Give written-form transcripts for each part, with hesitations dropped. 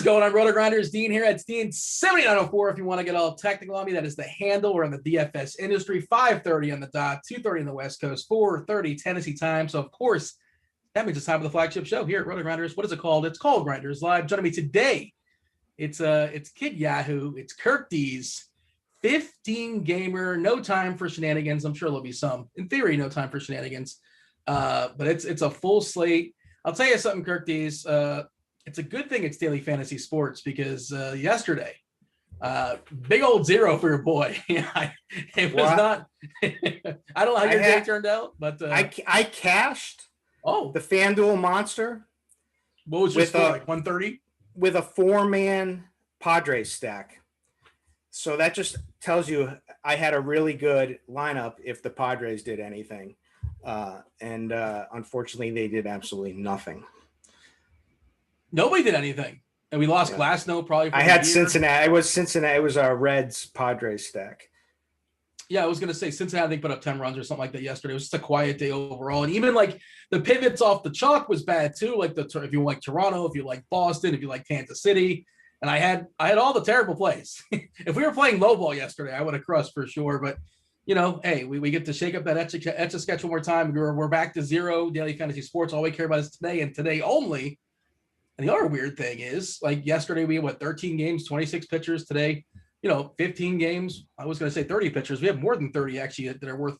is going on, Rotogrinders? Dean here. It's Dean7904 if you want to get all technical on me. That is the handle. We're in the DFS industry. 5:30 on the dot, 2:30 on the West Coast, 4:30 Tennessee time. So, of course, that means it's time for the flagship show here at Rotogrinders. What is it called? It's called Grinderslive. Joining me today, it's Kid Yahoo. It's Kirk D's 15 gamer. No time for shenanigans. I'm sure there'll be some. In theory, no time for shenanigans. But it's a full slate. I'll tell you something, Kirk D's. It's a good thing it's daily fantasy sports because yesterday, big old zero for your boy. It was not. I don't know how your day turned out, but I cashed. The FanDuel monster. What was your score? Like 130 with a 4-man Padres stack. So that just tells you I had a really good lineup if the Padres did anything, and unfortunately they did absolutely nothing. Nobody did anything, and we lost Glasnow probably. For I had Cincinnati. It was Cincinnati. It was our Reds Padres stack. Yeah, I was gonna say Cincinnati put up 10 runs or something like that yesterday. It was just a quiet day overall, and even like the pivots off the chalk was bad too. Like if you like Toronto, if you like Boston, if you like Kansas City, and I had all the terrible plays. If we were playing low ball yesterday, I would have crushed for sure. But hey, we get to shake up that Etch-a-Sketch one more time. We're back to zero daily fantasy sports. All we care about is today and today only. And the other weird thing is, like yesterday, we had 13 games, 26 pitchers. Today, 15 games. I was going to say 30 pitchers. We have more than 30 actually that are worth,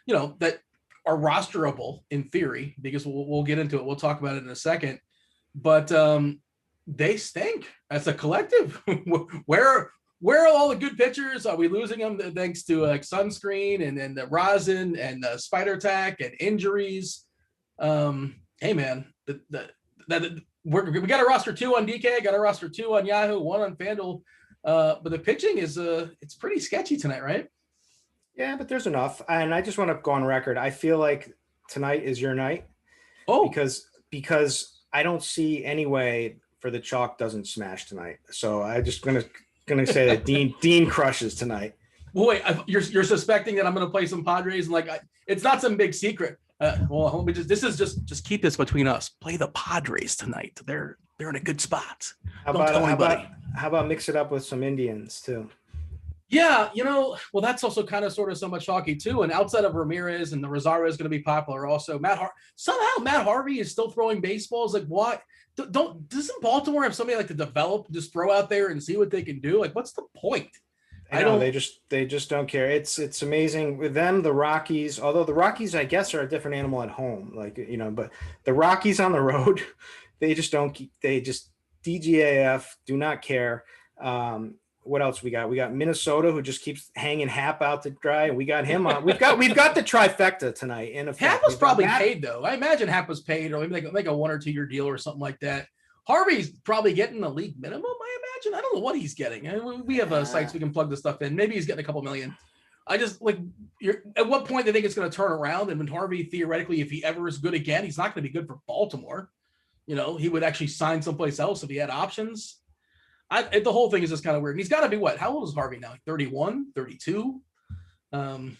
that are rosterable in theory, because we'll get into it. We'll talk about it in a second. But they stink as a collective. Where are all the good pitchers? Are we losing them thanks to like sunscreen and then the rosin and the spider attack and injuries? Hey man, we got a roster 2 on DK, got a roster 2 on Yahoo, 1 on FanDuel. But the pitching is it's pretty sketchy tonight, right? Yeah, but there's enough. And I just want to go on record. I feel like tonight is your night. Oh, because I don't see any way for the chalk doesn't smash tonight. So I just gonna say that Dean crushes tonight. Well, wait, you're suspecting that I'm gonna play some Padres, and it's not some big secret. Well, let me just keep this between us. Play the Padres tonight. They're in a good spot. How about mix it up with some Indians too? Yeah, well, that's also kind of sort of somewhat chalky too. And outside of Ramirez and the Rosario is going to be popular also. Somehow Matt Harvey is still throwing baseballs. Like, what? Doesn't Baltimore have somebody like to develop, just throw out there and see what they can do? Like, what's the point? I know they just don't care. It's amazing with them. The Rockies, although the Rockies, I guess, are a different animal at home. But the Rockies on the road, they just DGAF, do not care. What else we got? We got Minnesota, who just keeps hanging Hap out to dry, and we got him on. We've got the trifecta tonight. Hap was probably paid though. I imagine Hap was paid, or maybe like a 1 or 2 year deal or something like that. Harvey's probably getting the league minimum, I imagine. I don't know what he's getting. We have sites we can plug this stuff in. Maybe he's getting a couple million. I just at what point do they think it's going to turn around? And when Harvey, theoretically, if he ever is good again, he's not going to be good for Baltimore. He would actually sign someplace else if he had options. The whole thing is just kind of weird. And he's got to be what? How old is Harvey now? 31, 32? Have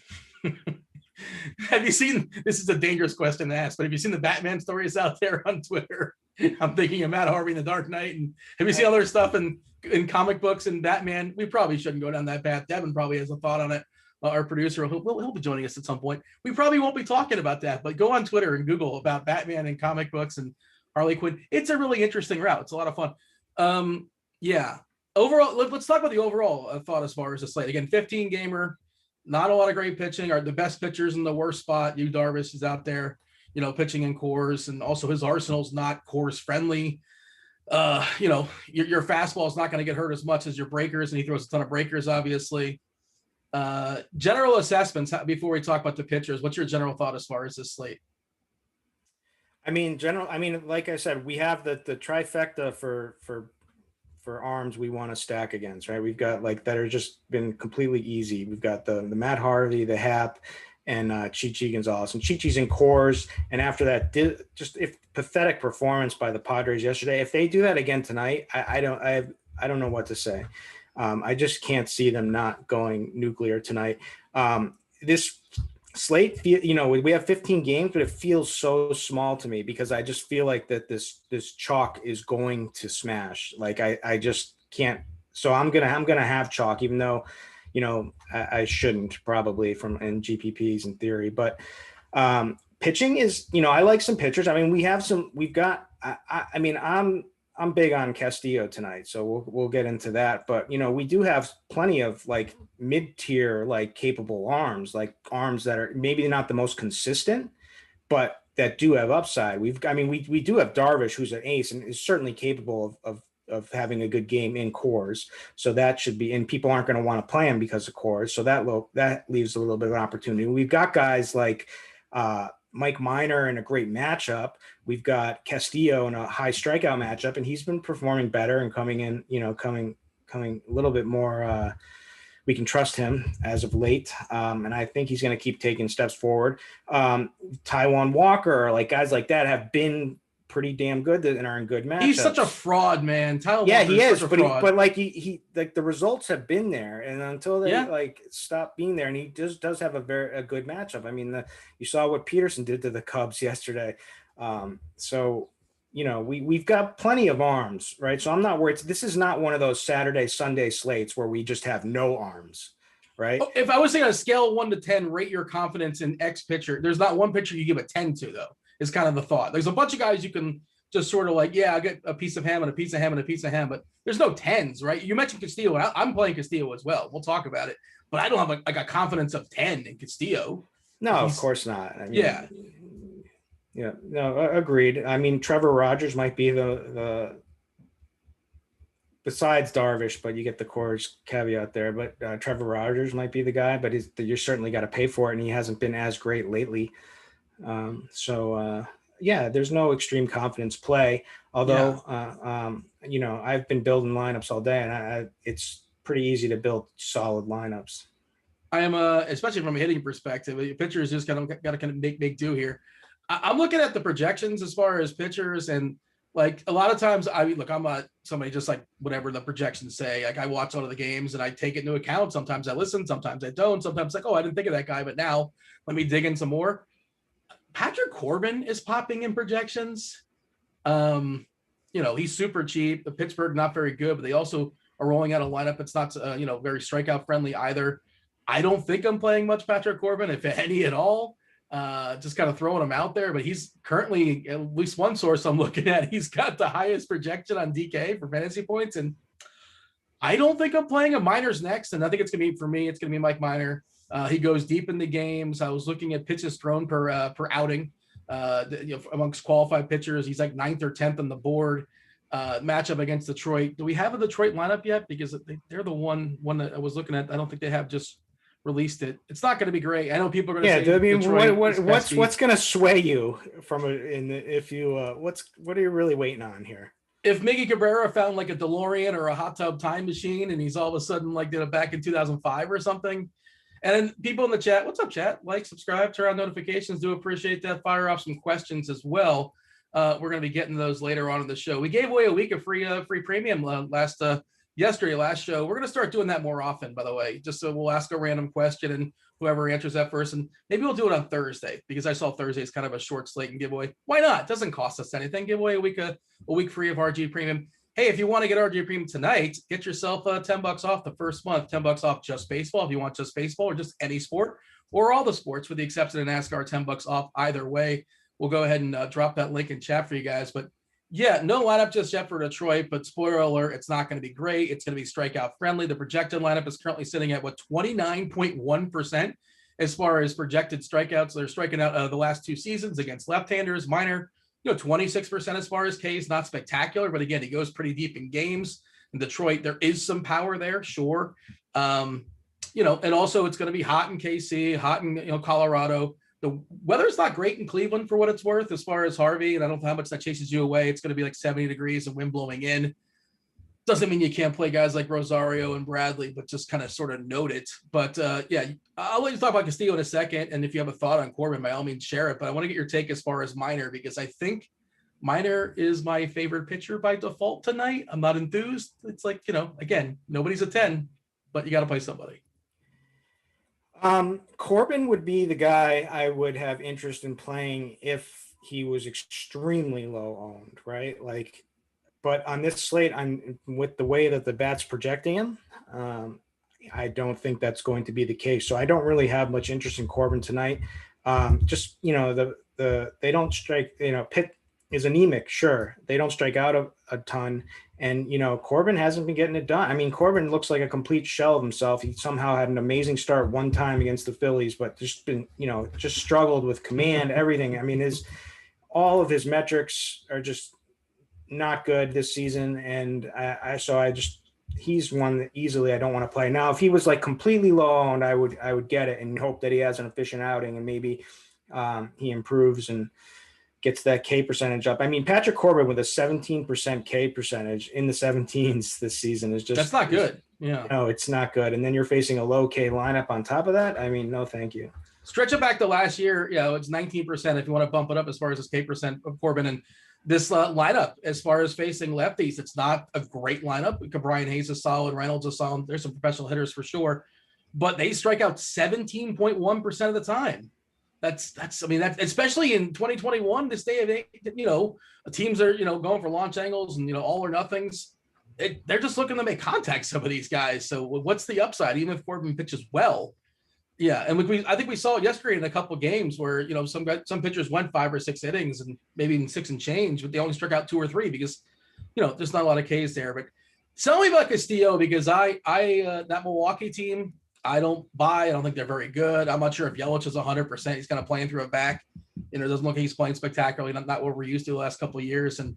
you seen, this is a dangerous question to ask, but have you seen the Batman stories out there on Twitter? I'm thinking of Matt Harvey in The Dark Knight. And have you seen other stuff in comic books and Batman? We probably shouldn't go down that path. Devin probably has a thought on it. Our producer, he'll be joining us at some point. We probably won't be talking about that, but go on Twitter and Google about Batman and comic books and Harley Quinn. It's a really interesting route. It's a lot of fun. Yeah. Overall, let's talk about the overall thought as far as the slate. Again, 15 gamer, not a lot of great pitching. Are the best pitchers in the worst spot. Yu Darvish is out there, pitching in cores, and also his arsenal's not cores friendly. Your fastball is not going to get hurt as much as your breakers, and he throws a ton of breakers, obviously. General assessments before we talk about the pitchers. What's your general thought as far as this slate? Like I said, we have the trifecta for arms we want to stack against, right? We've got that are just been completely easy. We've got the Matt Harvey, the Hap, and Chichi Gonzalez. And Chichi's in cores. And after that, if pathetic performance by the Padres yesterday. If they do that again tonight, I don't know what to say. I just can't see them not going nuclear tonight. This Slate, we have 15 games, but it feels so small to me because I just feel like that this chalk is going to smash. Like I just can't. So I'm gonna have chalk, even though, I shouldn't probably in GPPs in theory. But pitching is, I like some pitchers. I mean, we've got. I mean, I'm big on Castillo tonight, so we'll get into that. But we do have plenty of like mid-tier, like capable arms, like arms that are maybe not the most consistent, but that do have upside. We do have Darvish, who's an ace and is certainly capable of having a good game in cores. So that should be, and people aren't going to want to play him because of cores. So that leaves a little bit of an opportunity. We've got guys like Mike Minor in a great matchup. We've got Castillo in a high strikeout matchup, and he's been performing better and coming in, coming a little bit more. We can trust him as of late, and I think he's going to keep taking steps forward. Taijuan Walker, like guys like that, have been pretty damn good and are in good matchups. He's such a fraud, man. Yeah, he is, but like he like the results have been there, and until they like stop being there, and he does have a good matchup. I mean, you saw what Peterson did to the Cubs yesterday. So we've got plenty of arms, right? So I'm not worried. This is not one of those Saturday, Sunday slates where we just have no arms, right? If I was saying on a scale of 1 to 10, rate your confidence in X pitcher, there's not one pitcher you give a 10 to, though, is kind of the thought. There's a bunch of guys you can just sort of like, I get a piece of ham and a piece of ham and a piece of ham, but there's no 10s, right? You mentioned Castillo, and I'm playing Castillo as well. We'll talk about it, but I don't have a confidence of 10 in Castillo. No, of course not. I mean, yeah, no, agreed. I mean, Trevor Rogers might be the besides Darvish, but you get the course caveat there. But Trevor Rogers might be the guy, but you're certainly got to pay for it, and he hasn't been as great lately. There's no extreme confidence play. Although, I've been building lineups all day, and it's pretty easy to build solid lineups. I am, especially from a hitting perspective, pitchers just got to kind of make do here. I'm looking at the projections as far as pitchers, and like a lot of times, I'm not somebody just like whatever the projections say. Like I watch a lot of the games and I take it into account. Sometimes I listen, sometimes I don't. Sometimes like, oh, I didn't think of that guy, but now let me dig in some more. Patrick Corbin is popping in projections. He's super cheap. The Pittsburgh not very good, but they also are rolling out a lineup that's not very strikeout friendly either. I don't think I'm playing much Patrick Corbin, if any at all. Just kind of throwing him out there, but he's currently, at least one source I'm looking at, he's got the highest projection on DK for fantasy points, and I don't think I'm playing him. Minor's next, and I think it's gonna be Mike Minor. He goes deep in the games. I was looking at pitches thrown per outing amongst qualified pitchers. He's like 9th or 10th on the board. Matchup against Detroit. Do we have a Detroit lineup yet? Because they're the one that I was looking at. I don't think they have just released it. It's not going to be great. I know people are going to say. I mean, what's going to sway you from what are you really waiting on here? If Miggy Cabrera found like a DeLorean or a hot tub time machine, and he's all of a sudden like did it back in 2005 or something, and then people in the chat, what's up, chat? Like, subscribe, turn on notifications. Do appreciate that. Fire off some questions as well. We're going to be getting those later on in the show. We gave away a week of free premium last show. We're going to start doing that more often, by the way, just so we'll ask a random question and whoever answers that first. And maybe we'll do it on Thursday because I saw Thursday is kind of a short slate and giveaway. Why not? It doesn't cost us anything. Give away a week free of RG Premium. Hey, if you want to get RG Premium tonight, get yourself $10 off the first month, $10 off just baseball. If you want just baseball or just any sport or all the sports with the exception of NASCAR, $10 off either way. We'll go ahead and drop that link in chat for you guys. But yeah, no lineup just yet for Detroit, but spoiler alert, it's not going to be great. It's going to be strikeout friendly. The projected lineup is currently sitting at 29.1% as far as projected strikeouts. They're striking out the last 2 seasons against left-handers. Minor, 26% as far as K's, not spectacular, but again, he goes pretty deep in games. In Detroit, there is some power there, sure. And also it's going to be hot in KC, hot in Colorado. The weather's not great in Cleveland for what it's worth as far as Harvey, and I don't know how much that chases you away. It's going to be like 70 degrees and wind blowing in. Doesn't mean you can't play guys like Rosario and Bradley, but just kind of sort of note it. But I'll let you talk about Castillo in a second, and if you have a thought on Corbin, by all means share it. But I want to get your take as far as Minor, because I think Minor is my favorite pitcher by default tonight. I'm not enthused. It's like, again, nobody's a 10, but you got to play somebody. Corbin would be the guy I would have interest in playing if he was extremely low owned, right? Like, but on this slate, I'm with the way that the bat's projecting him. I don't think that's going to be the case. So I don't really have much interest in Corbin tonight. Just, they don't strike, Pitt is anemic. Sure. They don't strike out a ton. And, Corbin hasn't been getting it done. I mean, Corbin looks like a complete shell of himself. He somehow had an amazing start one time against the Phillies, but just been, just struggled with command, everything. I mean, all of his metrics are just not good this season. And he's one that easily I don't want to play. Now, if he was like completely low owned, I would get it and hope that he has an efficient outing and maybe he improves and gets that K percentage up. I mean, Patrick Corbin with a 17% K percentage in the 17s this season is just, that's not good. Yeah. No, it's not good. And then you're facing a low K lineup on top of that. I mean, no, thank you. Stretch it back to last year. It's 19% if you want to bump it up as far as this K percent of Corbin. And this lineup, as far as facing lefties, it's not a great lineup. Brian Hayes is solid. Reynolds is solid. There's some professional hitters for sure, but they strike out 17.1% of the time. That's especially in 2021, this day of age, teams are, going for launch angles and, all or nothings. They're just looking to make contact, some of these guys. So what's the upside, even if Corbin pitches well? Yeah, and I think we saw it yesterday in a couple of games where, some pitchers went 5 or 6 innings and maybe even 6 and change, but they only struck out 2 or 3 because, there's not a lot of Ks there. But tell me about Castillo, because that Milwaukee team, I don't buy. I don't think they're very good. I'm not sure if Yelich is 100%. He's kind of playing through a back. It doesn't look like he's playing spectacularly. Not what we're used to the last couple of years. And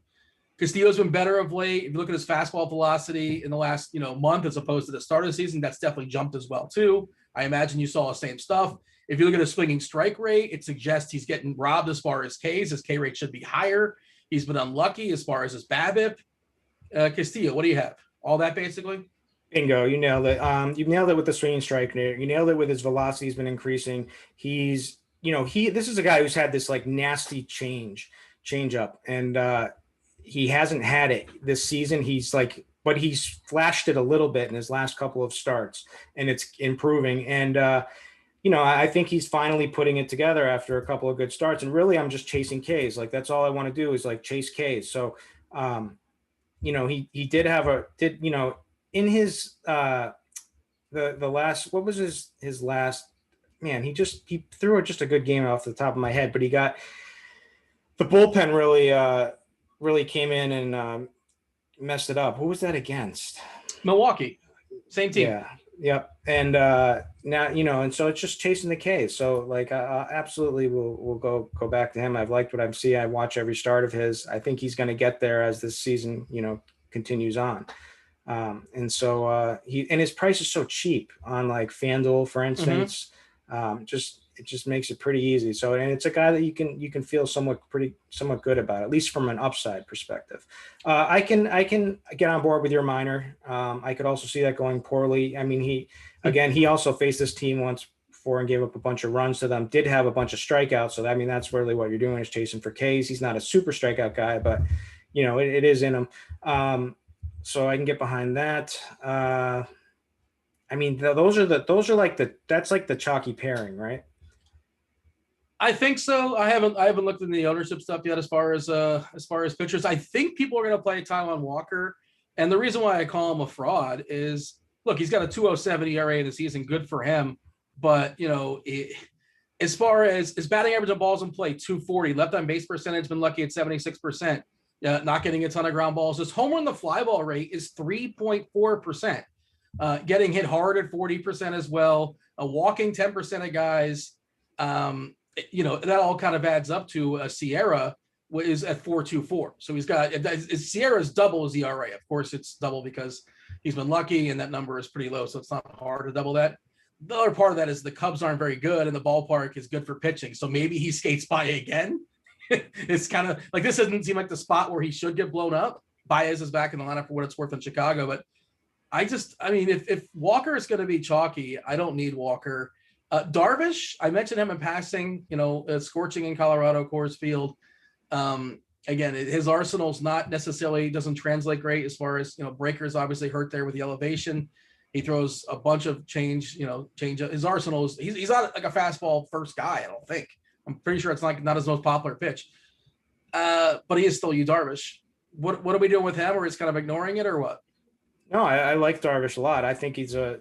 Castillo's been better of late. If you look at his fastball velocity in the last, month as opposed to the start of the season, that's definitely jumped as well too. I imagine you saw the same stuff. If you look at his swinging strike rate, it suggests he's getting robbed as far as Ks. His K rate should be higher. He's been unlucky as far as his BABIP. Castillo, what do you have? All that basically? Bingo, you nailed it. You nailed it with the swinging strike rate. You nailed it with his velocity has been increasing. He's, this is a guy who's had this like nasty change up, and he hasn't had it this season. But he's flashed it a little bit in his last couple of starts, and it's improving. And, I think he's finally putting it together after a couple of good starts. And really, I'm just chasing Ks. Like, that's all I want to do is like chase Ks. So, he did in his, the last, what was his last, man, he threw just a good game off the top of my head, but he got the bullpen really came in and, messed it up. Who was that against? Milwaukee, same team. Yeah. Yep. And now, and so it's just chasing the Ks. So like, absolutely we'll go back to him. I've liked what I'm seeing. I watch every start of his. I think he's going to get there as this season, continues on. And so his price is so cheap on like FanDuel, for instance. It just makes it pretty easy. So, and it's a guy that you can feel somewhat good about, at least from an upside perspective. I can get on board with your minor. I could also see that going poorly. I mean, he also faced this team once before and gave up a bunch of runs to them, did have a bunch of strikeouts. So I mean, that's really what you're doing, is chasing for Ks. He's not a super strikeout guy, but it is in him. So I can get behind that. I mean, that's like the chalky pairing, right? I think so. I haven't looked into the ownership stuff yet as far as pitchers. I think people are going to play Taijuan Walker, and the reason why I call him a fraud is, look, he's got a 2.07 ERA in the season, good for him. But as far as his batting average on balls in play, 240, left on base percentage, been lucky at 76%. Not getting a ton of ground balls. His home run to fly ball rate is 3.4%. Getting hit hard at 40% as well. Walking 10% of guys. That all kind of adds up to Sierra is at 4.24. So he's got Sierra's double his ERA. Of course, it's double because he's been lucky, and that number is pretty low, so it's not hard to double that. The other part of that is the Cubs aren't very good, and the ballpark is good for pitching. So maybe he skates by again. It's kind of like, this doesn't seem like the spot where he should get blown up. Baez is back in the lineup for what it's worth in Chicago, but if Walker is going to be chalky, I don't need Walker. Darvish, I mentioned him in passing, scorching in Colorado, Coors Field. Again, his arsenal's not necessarily, doesn't translate great as far as, breakers obviously hurt there with the elevation. He throws a bunch of change. His arsenal is he's not like a fastball first guy. I don't think. I'm pretty sure it's not his most popular pitch. But he is still Yu Darvish. What are we doing with him? Or is kind of ignoring it, or what? No, I like Darvish a lot. I think he's a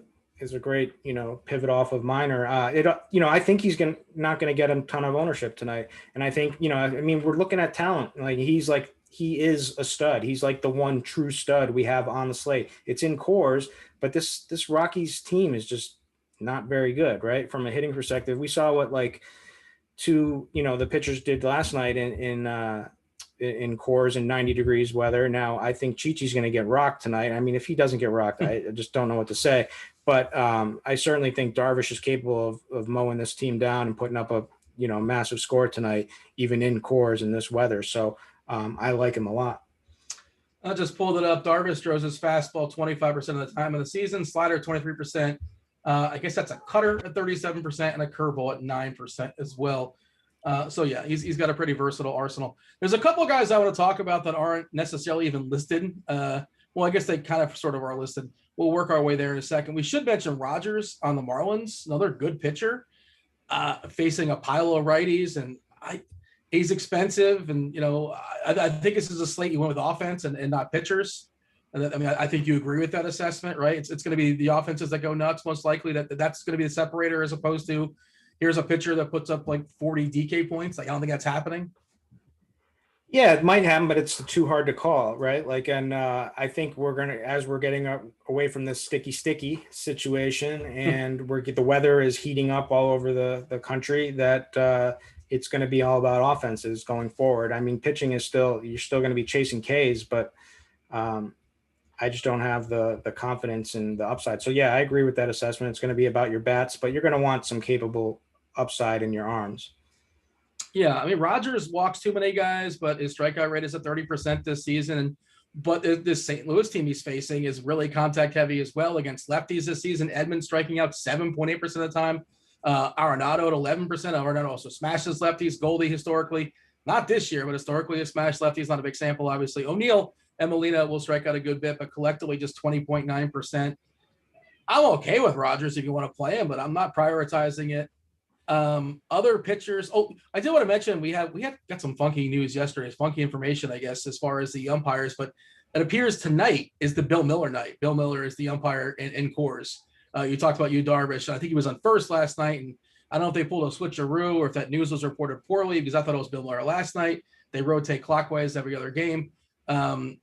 great, pivot off of Minor. I think he's not going to get a ton of ownership tonight. And I think, we're looking at talent. Like he is a stud. He's like the one true stud we have on the slate. It's in Coors, but this Rockies team is just not very good, right? From a hitting perspective, we saw what the pitchers did last night in Coors in 90 degrees weather. Now I think Chichi's going to get rocked tonight. I mean, if he doesn't get rocked, I just don't know what to say. But I certainly think Darvish is capable of mowing this team down and putting up a massive score tonight, even in Coors in this weather. So I like him a lot. I just pulled it up. Darvish throws his fastball 25% of the time of the season, slider 23%. I guess that's a cutter at 37% and a curveball at 9% as well. So yeah, he's got a pretty versatile arsenal. There's a couple of guys I want to talk about that aren't necessarily even listed. Well, I guess they kind of sort of are listed. We'll work our way there in a second. We should mention Rogers on the Marlins, another good pitcher, facing a pile of righties, and he's expensive. And I think this is a slate you went with offense and not pitchers. And I think you agree with that assessment, right? It's going to be the offenses that go nuts, most likely. That's going to be the separator, as opposed to here's a pitcher that puts up like 40 DK points. Like, I don't think that's happening. Yeah, it might happen, but it's too hard to call, right? I think as we're getting away from this sticky situation, and the weather is heating up all over the country, that it's going to be all about offenses going forward. I mean, pitching you're still going to be chasing Ks, but I just don't have the confidence in the upside. So yeah, I agree with that assessment. It's going to be about your bats, but you're going to want some capable upside in your arms. Yeah, I mean, Rogers walks too many guys, but his strikeout rate is at 30% this season. But this St. Louis team he's facing is really contact heavy as well against lefties this season. Edmund striking out 7.8% of the time. Arenado at 11%. Arenado also smashes lefties. Goldie historically, not this year, but historically has smashed lefties. Not a big sample, obviously. O'Neill and Molina will strike out a good bit, but collectively just 20.9%. I'm okay with Rogers if you want to play him, but I'm not prioritizing it. Other pitchers. Oh, I did want to mention we got some funky news yesterday. Funky information, I guess, as far as the umpires, but it appears tonight is the Bill Miller night. Bill Miller is the umpire in Coors. You talked about Yu Darvish. I think he was on first last night, and I don't know if they pulled a switcheroo or if that news was reported poorly, because I thought it was Bill Miller last night. They rotate clockwise every other game.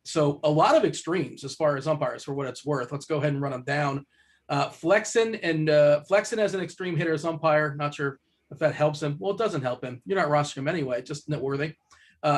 So a lot of extremes as far as umpires, for what it's worth. Let's go ahead and run them down. Flexen as an extreme hitter as umpire. Not sure if that helps him. Well, it doesn't help him. You're not rostering him anyway. Just noteworthy.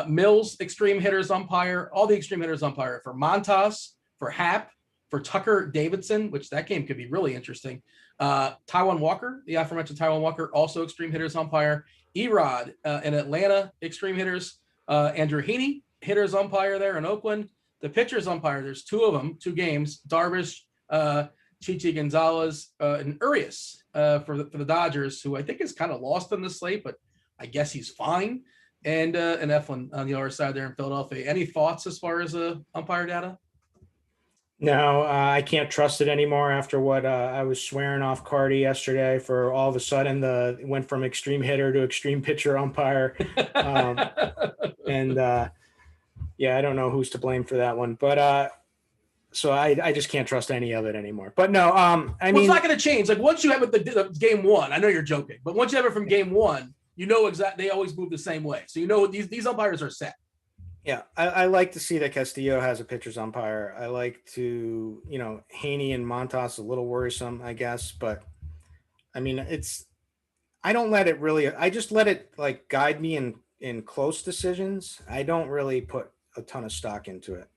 Mills, extreme hitters umpire. All the extreme hitters umpire for Montas, for Happ, for Tucker Davidson, which that game could be really interesting. Taijuan Walker, the aforementioned Taijuan Walker, also extreme hitters umpire. Erod in Atlanta, extreme hitters. Andrew Heaney, hitters umpire there in Oakland. The pitchers umpire, there's two of them, 2 games. Darvish, Chichi Gonzalez, and Urias for the Dodgers, who I think is kind of lost on the slate, but I guess he's fine. And Eflin on the other side there in Philadelphia. Any thoughts as far as umpire data? No, I can't trust it anymore after what I was swearing off Cardi yesterday for all of a sudden it went from extreme hitter to extreme pitcher umpire. Yeah, I don't know who's to blame for that one, but so I just can't trust any of it anymore. But no, I mean, it's not going to change. Like, once you have it the game one, I know you're joking, but once you have it from game one, exactly they always move the same way. So these umpires are set. Yeah, I like to see that Castillo has a pitcher's umpire. I like to, Haney and Montas a little worrisome, I guess, but I mean, I don't let it really. I just let it guide me in close decisions. I don't really put a ton of stock into it.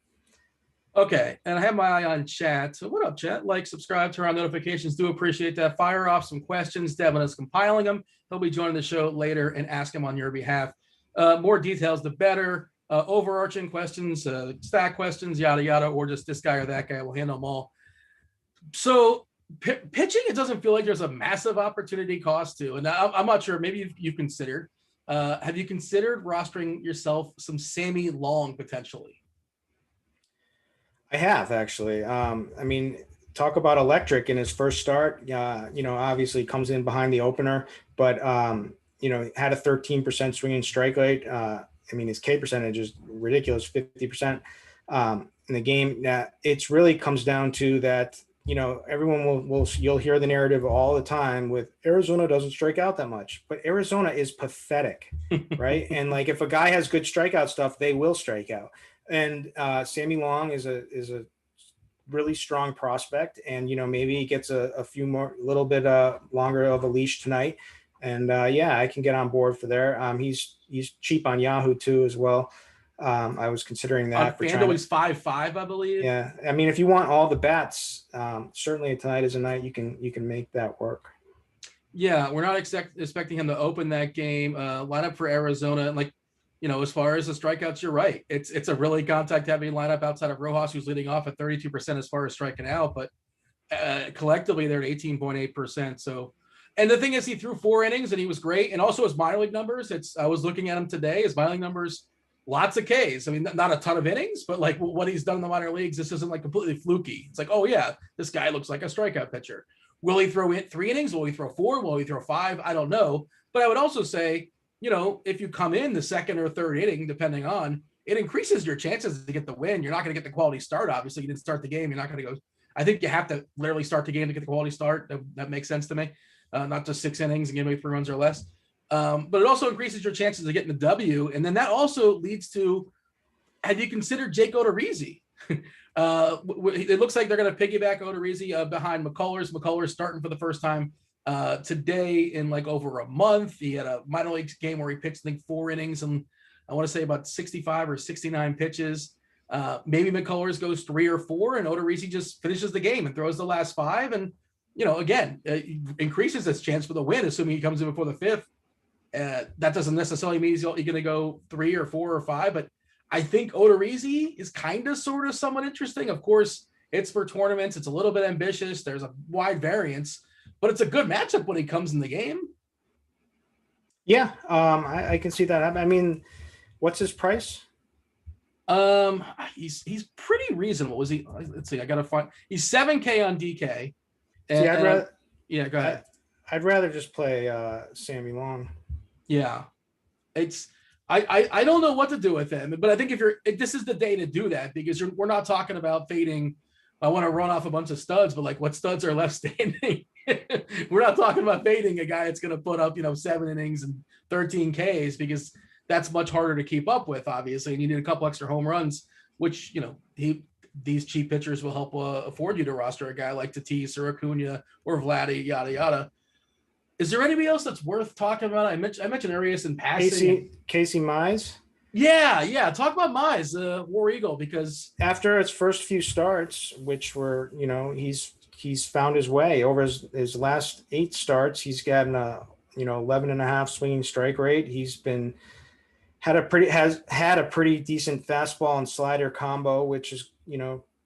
Okay, and I have my eye on chat. So what up, chat? Like, subscribe, turn on notifications. Do appreciate that. Fire off some questions. Devin is compiling them. He'll be joining the show later and ask him on your behalf. More details, the better. Overarching questions, stack questions, yada, yada, or just this guy or that guy. We'll handle them all. So pitching, it doesn't feel like there's a massive opportunity cost to. And I'm not sure. Maybe you've considered. Have you considered rostering yourself some Sammy Long potentially? I have, actually. I mean, talk about electric in his first start. Obviously comes in behind the opener, but had a 13% swinging strike rate. His K percentage is ridiculous, 50% in the game. It's really comes down to that. Everyone you'll hear the narrative all the time with Arizona doesn't strike out that much, but Arizona is pathetic, right? And like, if a guy has good strikeout stuff, they will strike out. And Sammy Long is a really strong prospect, and maybe he gets a little bit longer of a leash tonight. And I can get on board for there. He's cheap on Yahoo too as well. I was considering that. FanDuel is 5.5, I believe. Yeah, if you want all the bats, certainly tonight is a night you can make that work. Yeah, we're not expecting him to open that game. Lineup for Arizona, and as far as the strikeouts, you're right. It's a really contact-heavy lineup outside of Rojas, who's leading off at 32% as far as striking out, but collectively they're at 18.8%. So, and the thing is, he threw 4 innings and he was great, and also his minor league numbers. I was looking at him today. His minor league numbers. Lots of Ks. Not a ton of innings, but like what he's done in the minor leagues, this isn't like completely fluky. It's like, oh yeah, this guy looks like a strikeout pitcher. Will he throw in 3 innings? Will he throw 4? Will he throw 5? I don't know. But I would also say, if you come in the second or third inning, depending on, it increases your chances to get the win. You're not going to get the quality start. Obviously, you didn't start the game. You're not going to go. I think you have to literally start the game to get the quality start. That makes sense to me. Not just 6 innings and give away 3 runs or less. But it also increases your chances of getting the W. And then that also leads to, have you considered Jake Odorizzi? It looks like they're going to piggyback Odorizzi behind McCullers. McCullers starting for the first time today in like over a month. He had a minor league game where he pitched, I think, 4 innings and I want to say about 65 or 69 pitches. Maybe McCullers goes 3 or 4 and Odorizzi just finishes the game and throws the last 5. And, again, increases his chance for the win, assuming he comes in before the 5th. That doesn't necessarily mean he's going to go 3 or 4 or 5, but I think Odorizzi is kind of sort of somewhat interesting. Of course, it's for tournaments. It's a little bit ambitious. There's a wide variance, but it's a good matchup when he comes in the game. Yeah, I can see that. What's his price? He's pretty reasonable. Was he? Let's see. I got to find. He's 7K on DK. Yeah, go ahead. I'd rather just play Sammy Long. Yeah, I don't know what to do with him, but I think if this is the day to do that, because we're not talking about fading. I want to run off a bunch of studs, but like, what studs are left standing? We're not talking about fading a guy that's going to put up 7 innings and 13 Ks, because that's much harder to keep up with, obviously, and you need a couple extra home runs, which these cheap pitchers will help afford you to roster a guy like Tatis or Acuna or Vladdy, yada yada. Is there anybody else that's worth talking about? I mentioned Arias in passing. Casey Mize. Yeah. Talk about Mize, War Eagle, because after its first few starts, which were, he's found his way over his last 8 starts. He's gotten a 11.5 swinging strike rate. He's had a pretty decent fastball and slider combo, which is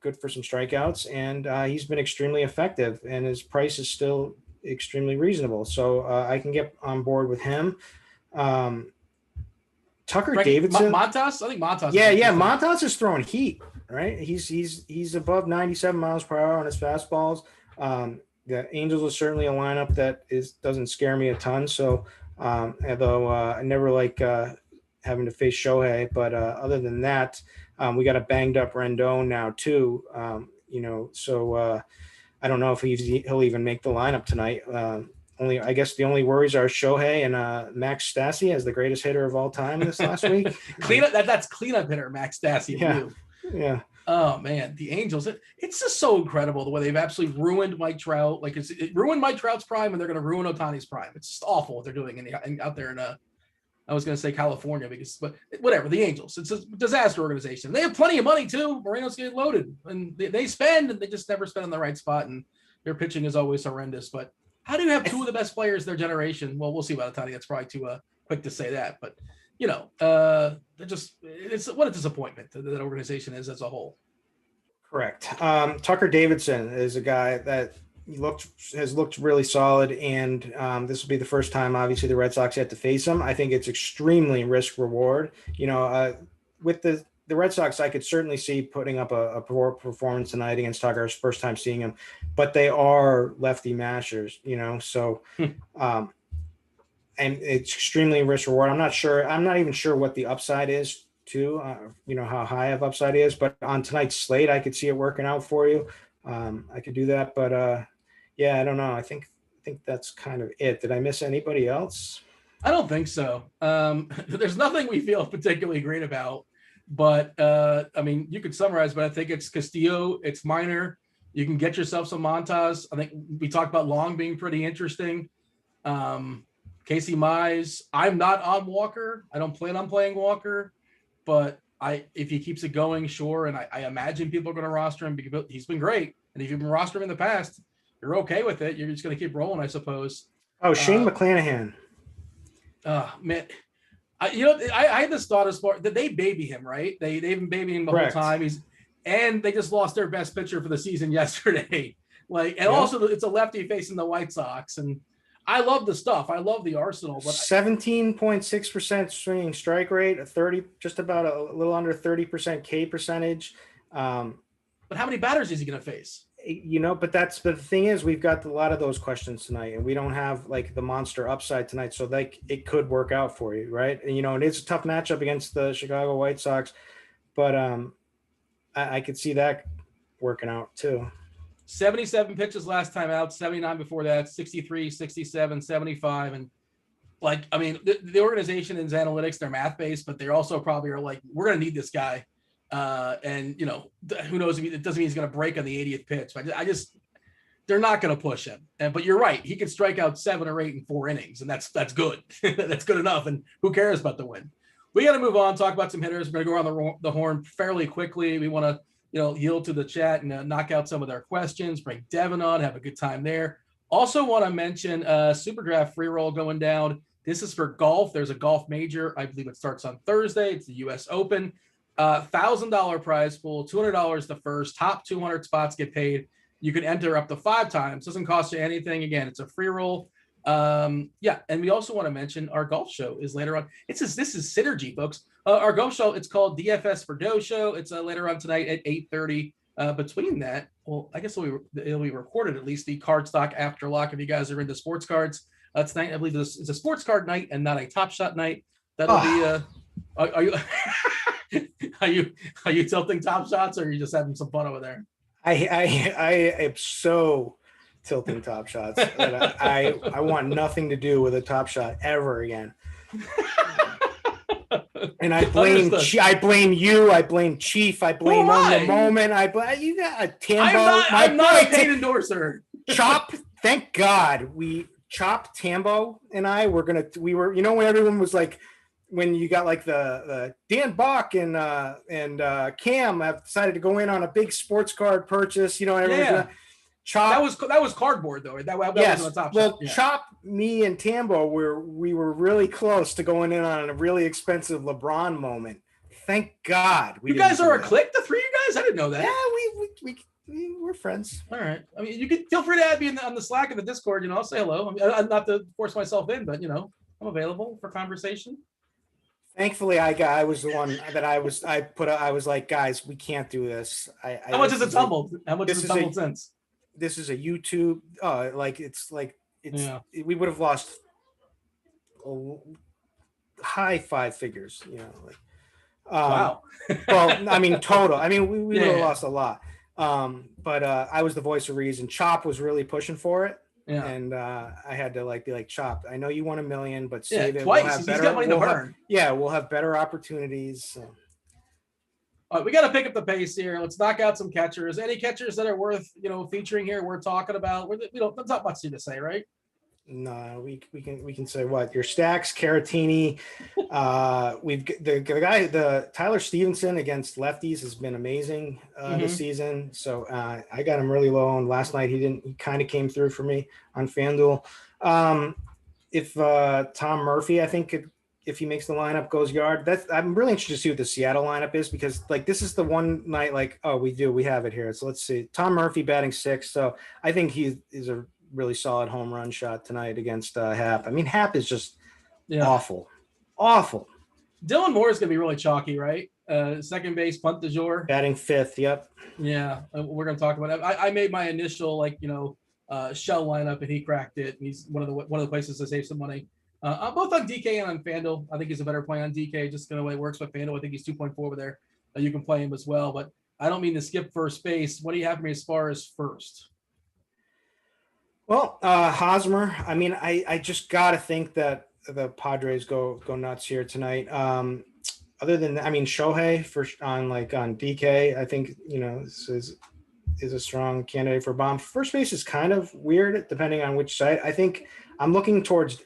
good for some strikeouts, and he's been extremely effective, and his price is still extremely reasonable. So I can get on board with him. Tucker Davidson. Montas? I think Montas. Yeah. Montas is throwing heat, right? He's above 97 miles per hour on his fastballs. The Angels are certainly a lineup that doesn't scare me a ton. So although I never like having to face Shohei, but other than that, we got a banged up Rendon now too. So I don't know if he'll even make the lineup tonight. I guess the only worries are Shohei and Max Stassi as the greatest hitter of all time this last week. That's cleanup hitter Max Stassi. Yeah. Oh man, the Angels! It's just so incredible the way they've absolutely ruined Mike Trout. Like it ruined Mike Trout's prime, and they're going to ruin Ohtani's prime. It's just awful what they're doing out there in I was going to say California, but whatever. The Angels, it's a disaster organization. They have plenty of money too. Moreno's getting loaded, and they spend, and they just never spend in the right spot, and their pitching is always horrendous. But how do you have 2 of the best players of their generation? Well, we'll see about Ohtani. That's probably too quick to say that, but it's what a disappointment that organization is as a whole. Correct. Tucker Davidson is a guy that has looked really solid, and this will be the first time, obviously, the Red Sox had to face him. I think it's extremely risk reward. With the the Red Sox, I could certainly see putting up a poor performance tonight against Tucker's first time seeing him, but they are lefty mashers, so, and it's extremely risk reward. I'm not even sure what the upside is too, how high of upside is, but on tonight's slate, I could see it working out for you. I could do that, but I don't know. I think that's kind of it. Did I miss anybody else? I don't think so. There's nothing we feel particularly great about, but you could summarize, but I think it's Castillo, it's Minor. You can get yourself some Montas. I think we talked about Long being pretty interesting. Casey Mize. I'm not on Walker. I don't plan on playing Walker, but if he keeps it going, sure. And I imagine people are going to roster him because he's been great. And if you've been rostering him in the past, you're okay with it. You're just going to keep rolling, I suppose. Oh, Shane McClanahan. Man, I had this thought as far that they baby him, right? They've been babying him the Correct. whole time. And they just lost their best pitcher for the season yesterday. Also it's a lefty facing the White Sox. And I love the stuff. I love the arsenal. But 17.6% swinging strike rate, just about a little under 30% K percentage. But how many batters is he going to face? But the thing is, we've got a lot of those questions tonight, and we don't have like the monster upside tonight. So it could work out for you, right? And it is a tough matchup against the Chicago White Sox, but I could see that working out too. 77 pitches last time out, 79 before that, 63, 67, 75. And the organization is analytics, they're math based, but they also probably are like, we're going to need this guy. Who knows if it doesn't mean he's going to break on the 80th pitch. But they're not going to push him. But you're right. He could strike out 7 or 8 in 4 innings. And that's good. That's good enough. And who cares about the win? We got to move on, talk about some hitters. We're going to go around the horn fairly quickly. We want to, yield to the chat and knock out some of their questions, bring Devin on, have a good time there. Also want to mention Super Draft free roll going down. This is for golf. There's a golf major. I believe it starts on Thursday. It's the U.S. Open. $1,000 prize pool, $200 the first. Top 200 spots get paid. You can enter up to 5 times. Doesn't cost you anything. Again, it's a free roll. And we also want to mention our golf show is later on. This is synergy, folks. Our golf show, it's called DFS for Dough Show. It's later on tonight at 8:30. Between that, well, I guess it'll be recorded, at least the card stock after lock. If you guys are into sports cards, tonight I believe this is a sports card night and not a Top Shot night. That'll be. Are you are you tilting Top Shots, or are you just having some fun over there? I am so tilting Top Shots that I want nothing to do with a Top Shot ever again. And I blame you. I blame Chief. I blame on the moment. You got a Tambo. I'm not a paid endorser. Chop. Thank God Chop, Tambo, and I were when everyone was like, when you got like the Dan Bach and Cam have decided to go in on a big sports card purchase, Chop. That was cardboard though. That yes. wasn't a Top Well, Shot. Yeah. Chop, me, and Tambo we were really close to going in on a really expensive LeBron moment. Thank God. You guys are a clique, the 3 of you guys? I didn't know that. Yeah, we're friends. All right. I mean, you can feel free to add me on the Slack and the Discord. I'll say hello. I'm not to force myself in, but I'm available for conversation. Thankfully, I was the one that I was like, guys, we can't do this. How much has it tumbled? How much has it tumbled since? This is a YouTube. We would have lost high 5 figures. Wow. Well, I mean, total. I mean, we would have lost a lot. But I was the voice of reason. Chop was really pushing for it. Yeah. And I had to be like, Chop, I know you won $1 million, but save it. Twice. He's got money to burn. We'll have better opportunities. So. All right, we got to pick up the pace here. Let's knock out some catchers. Any catchers that are worth featuring here? We're talking about. There's not much to say, right? No, we can say what your stacks, Caratini. We've the guy, the Tyler Stevenson against lefties has been amazing this season. So I got him really low, and last night he kind of came through for me on FanDuel. If Tom Murphy, I think if he makes the lineup, goes yard. I'm really interested to see what the Seattle lineup is, because this is the one night we have it here. So let's see. Tom Murphy batting 6th. So I think he is a really solid home run shot tonight against Hap. I mean, Hap is just awful. Dylan Moore is going to be really chalky, right? Second base, punt du jour. Batting fifth. Yep. Yeah, we're gonna talk about it. I made my initial shell lineup, and he cracked it. He's one of the places to save some money. Both on DK and on FanDuel. I think he's a better play on DK, just the way it works with FanDuel. I think he's 2.4 over there. You can play him as well, but I don't mean to skip first base. What do you have for me as far as first? Well, Hosmer. I mean, I just gotta think that the Padres go nuts here tonight. Other than that, I mean, Shohei on DK, I think this is a strong candidate for bomb. First base is kind of weird depending on which side. I think I'm looking towards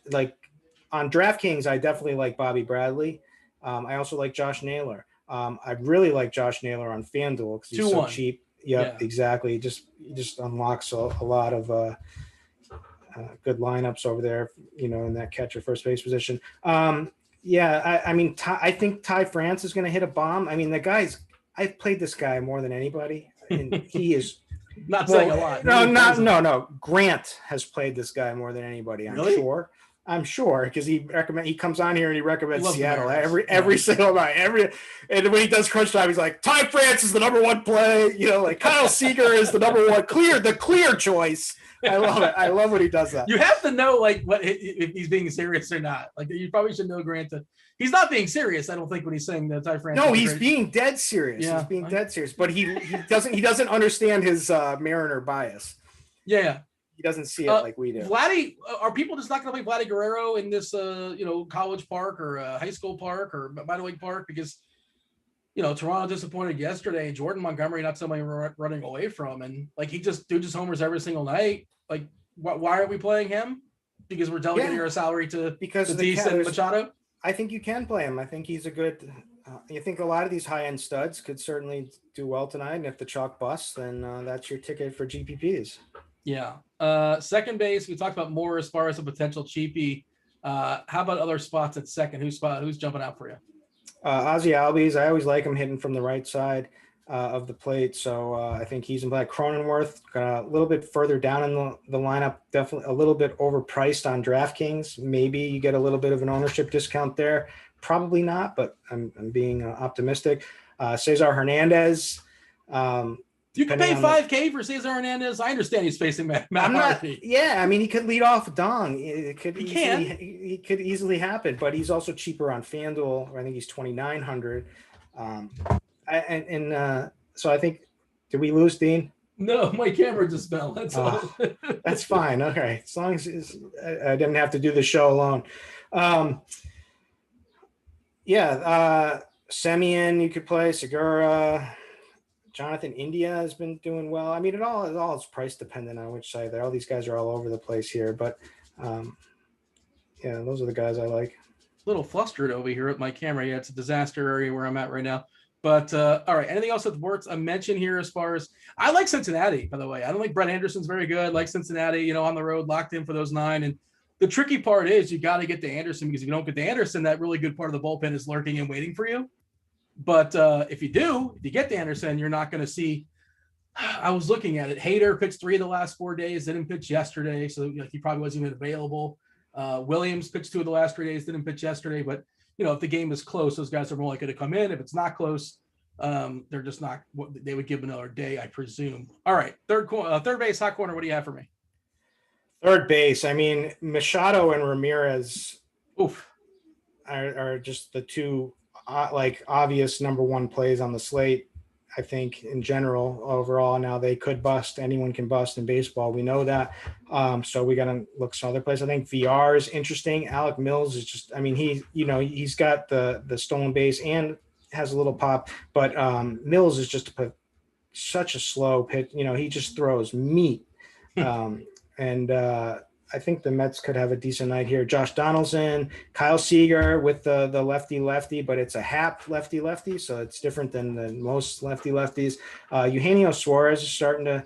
on DraftKings. I definitely like Bobby Bradley. I also like Josh Naylor. I really like Josh Naylor on FanDuel because he's so cheap. Yep, yeah, exactly. He just unlocks a lot of good lineups over there, in that catcher first base position. I mean, I think Ty France is going to hit a bomb. I mean, I've played this guy more than anybody, and he is not saying a lot. No. Grant has played this guy more than anybody. I'm sure because he comes on here and he recommends Seattle every single night. And when he does crunch time, he's like, Ty France is the number one play. Kyle Seager is the number one clear choice. I love it. I love when he does that. You have to know what if he's being serious or not. You probably should know Grant. He's not being serious. I don't think when he's saying that Ty France. No, he's being dead serious. Yeah, he's being dead serious. But he doesn't understand his Mariner bias. Yeah. He doesn't see it like we do. Vladdy, are people just not going to play Vladdy Guerrero in this college park or high school park or minor league park because Toronto disappointed yesterday and Jordan Montgomery not somebody we're running away from and he just homers every single night. Why are we playing him? Because we're delegating our salary to Tatis and Machado. I think you can play him. I think he's a good. You think a lot of these high end studs could certainly do well tonight, and if the chalk busts, then that's your ticket for GPPs. Yeah. Second base, we talked about more as far as a potential cheapie. How about other spots at second? Who's jumping out for you? Ozzie Albies. I always like him hitting from the right side of the plate. So I think he's in play. Cronenworth, a little bit further down in the lineup, definitely a little bit overpriced on DraftKings. Maybe you get a little bit of an ownership discount there. Probably not, but I'm being optimistic. Cesar Hernandez. You can pay $5K for Cesar Hernandez. I understand he's facing Matt Harvey. Yeah, I mean, he could lead off Dong. He could easily happen, but he's also cheaper on FanDuel. I think he's $2,900. So I think, did we lose Dean? No, my camera just fell. That's all. That's fine. Okay, as long as I didn't have to do the show alone. Semien you could play. Segura. Jonathan India has been doing well. I mean, it all is price dependent on which side there. All these guys are all over the place here, but those are the guys I like. A little flustered over here at my camera. Yeah, it's a disaster area where I'm at right now. But all right, anything else that's worth a mention here as far as I like Cincinnati, by the way. I don't think Brett Anderson's very good. I like Cincinnati, on the road, locked in for those 9. And the tricky part is you got to get to Anderson because if you don't get to Anderson, that really good part of the bullpen is lurking and waiting for you. But if you get to Anderson, you're not going to see. I was looking at it. Hader pitched 3 of the last 4 days, didn't pitch yesterday, so he probably wasn't even available. Williams pitched 2 of the last 3 days, didn't pitch yesterday. But if the game is close, those guys are more likely to come in. If it's not close, they're just not. They would give another day, I presume. All right, third base, hot corner. What do you have for me? Third base. I mean, Machado and Ramirez. Are just the two. Obvious number one plays on the slate, I think in general overall. Now they could bust. Anyone can bust in baseball. We know that. So we got to look some other plays. I think VR is interesting. Alec Mills is just, I mean, he's got the stolen base and has a little pop, but Mills is just such a slow pitch. He just throws meat. I think the Mets could have a decent night here. Josh Donaldson, Kyle Seager with the lefty, but it's a hap lefty, so it's different than most lefties. Eugenio Suarez is starting to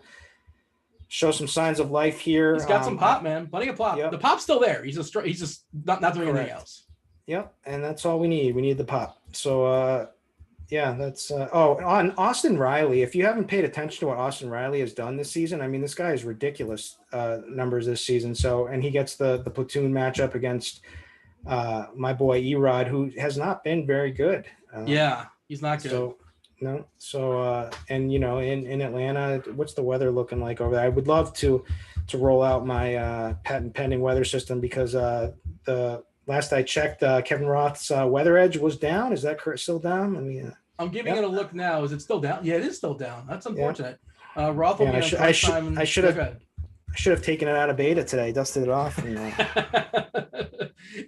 show some signs of life here. He's got some pop, man. Plenty of pop. Yep. The pop's still there. He's just not doing anything else. Yep, and that's all we need. We need the pop. So that's on Austin Riley. If you haven't paid attention to what Austin Riley has done this season, I mean, this guy has ridiculous numbers this season. So, and he gets the platoon matchup against my boy Erod, who has not been very good. He's not good. So no. So and in Atlanta, what's the weather looking like over there? I would love to roll out my patent pending weather system because the last I checked, Kevin Roth's weather edge was down. Is that still down? I mean, I'm giving it a look now. Is it still down? Yeah, it is still down. That's unfortunate. Roth will Yeah, be on crunch time. I should have taken it out of beta today, dusted it off. And,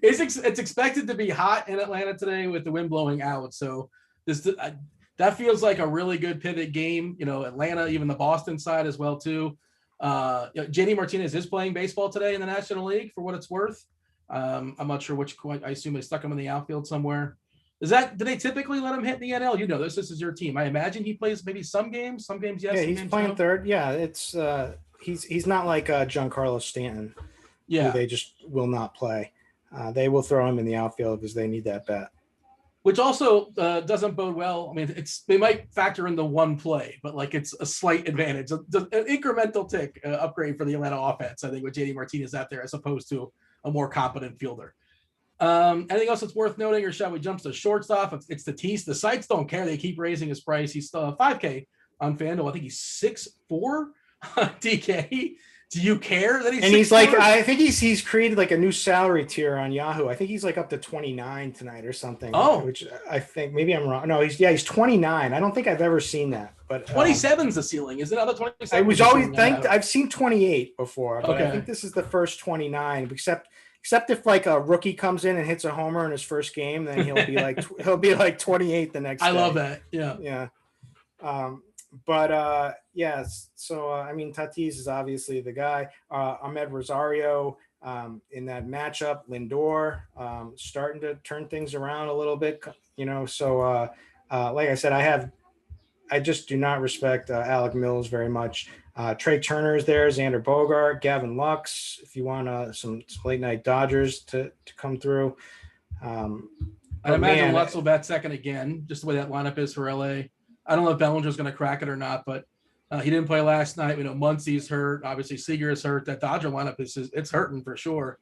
it's expected to be hot in Atlanta today with the wind blowing out. So that feels like a really good pivot game. Atlanta, even the Boston side as well too. JD Martinez is playing baseball today in the National League for what it's worth. I'm not sure which. I assume they stuck him in the outfield somewhere. Do they typically let him hit the NL? This is your team. I imagine he plays maybe some games yes. Yeah, he's playing no. Third. Yeah, it's he's not like Giancarlo Stanton. Yeah, who they just will not play. They will throw him in the outfield because they need that bat. Which also doesn't bode well. I mean, they might factor in the one play, but it's a slight advantage, an incremental tick upgrade for the Atlanta offense. I think with JD Martinez out there as opposed to a more competent fielder. Anything else that's worth noting, or shall we jump to shortstop? It's Tatis. The sites don't care. They keep raising his price. He's still $5K on FanDuel. I think he's 6'4" DK. Do you care that he's? And 6'4"? He's I think he's created a new salary tier on Yahoo. I think he's up to 29 tonight or something. Oh, which I think maybe I'm wrong. No, he's 29. I don't think I've ever seen that. But 27's the ceiling. Is it other 27? I was always I've seen 28 before, but okay. I think this is the first 29. Except if a rookie comes in and hits a homer in his first game, then he'll be 28 the next day. I love that. Yeah. Yeah. Yes. So, Tatis is obviously the guy. Ahmed Rosario in that matchup, Lindor starting to turn things around a little bit, So, like I said, I just do not respect Alec Mills very much. Trey Turner is there, Xander Bogart, Gavin Lux. If you want some late night Dodgers to come through. I imagine Lux will bat second again, just the way that lineup is for LA. I don't know if Bellinger's going to crack it or not, but he didn't play last night. We know Muncie's hurt. Obviously, Seager is hurt. That Dodger lineup it's hurting for sure,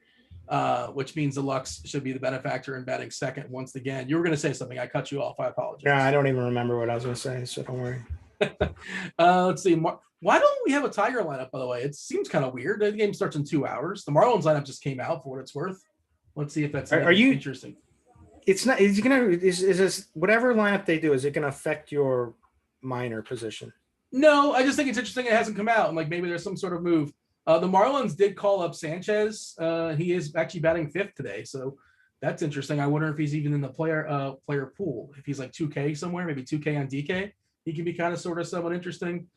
which means the Lux should be the benefactor in batting second once again. You were going to say something. I cut you off. I apologize. Yeah, I don't even remember what I was going to say, so don't worry. Let's see. Why don't we have a Tiger lineup, by the way? It seems kind of weird. The game starts in 2 hours. The Marlins lineup just came out for what it's worth. Let's see if that's interesting. It's not. Is this whatever lineup they do? Is it going to affect your minor position? No, I just think it's interesting. It hasn't come out, and maybe there's some sort of move. The Marlins did call up Sanchez. He is actually batting fifth today, so that's interesting. I wonder if he's even in the player pool. If he's 2K somewhere, maybe 2K on DK, he can be kind of sort of somewhat interesting.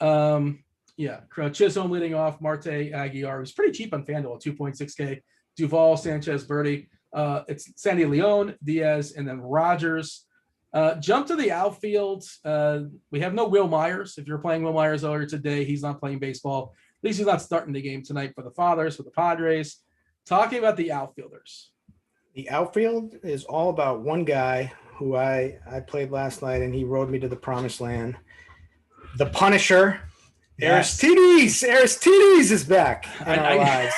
Chisholm leading off. Marte Aguilar was pretty cheap on FanDuel, 2.6K. Duvall, Sanchez, Birdie. It's Sandy Leon, Diaz, and then Rogers. Jump to the outfield. We have no Will Myers. If you're playing Will Myers earlier today, he's not playing baseball. At least he's not starting the game tonight for the Padres. Talking about the outfielders. The outfield is all about one guy who I played last night, and he rode me to the promised land. The Punisher. Yes. Aristides is back in our lives.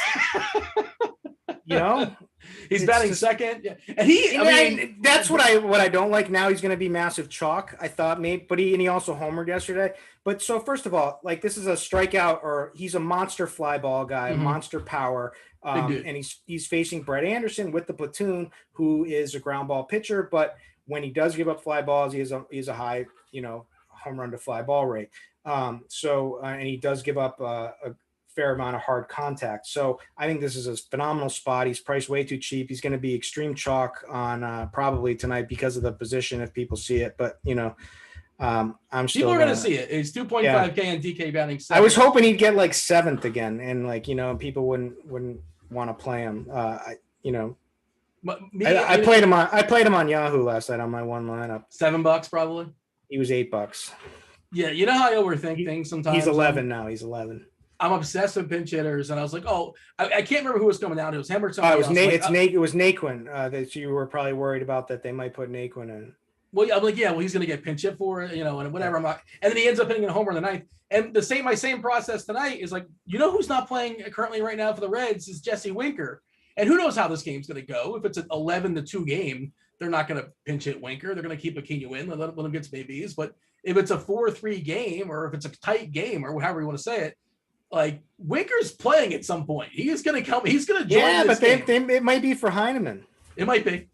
He's batting second. Yeah. And that's what I don't like. Now he's going to be massive chalk. I thought maybe, but he also homered yesterday. But so first of all, this is a strikeout, or he's a monster fly ball guy, monster power. And he's facing Brett Anderson with the platoon, who is a ground ball pitcher. But when he does give up fly balls, he has a high, home run to fly ball rate. And he does give up a fair amount of hard contact. So I think this is a phenomenal spot. He's priced way too cheap. He's going to be extreme chalk on probably tonight because of the position if people see it. But I'm still people are going to see it. It's 2.5K on DK batting second. I was hoping he'd get seventh again, and people wouldn't want to play him. I played him on Yahoo last night on my one lineup. $7 probably. He was $8. Yeah, you know how I overthink things sometimes. He's 11 now. He's 11. I'm obsessed with pinch hitters, and I was like, I can't remember who was coming down. It was him or somebody else. It was Naquin that you were probably worried about that they might put Naquin in. Well, I'm like, he's going to get pinch hit for it, and whatever. I'm not, and then he ends up hitting a homer in the ninth. And my same process tonight is who's not playing currently right now for the Reds is Jesse Winker, and who knows how this game's going to go. If it's an 11-2 game, they're not going to pinch hit Winker. They're going to keep Aquino in, let him get some ABs. But if it's a 4-3 game, or if it's a tight game, or however you want to say it, like Winker's playing at some point. He's going to come. He's going to join. Yeah, but it might be for Heineman. It might be.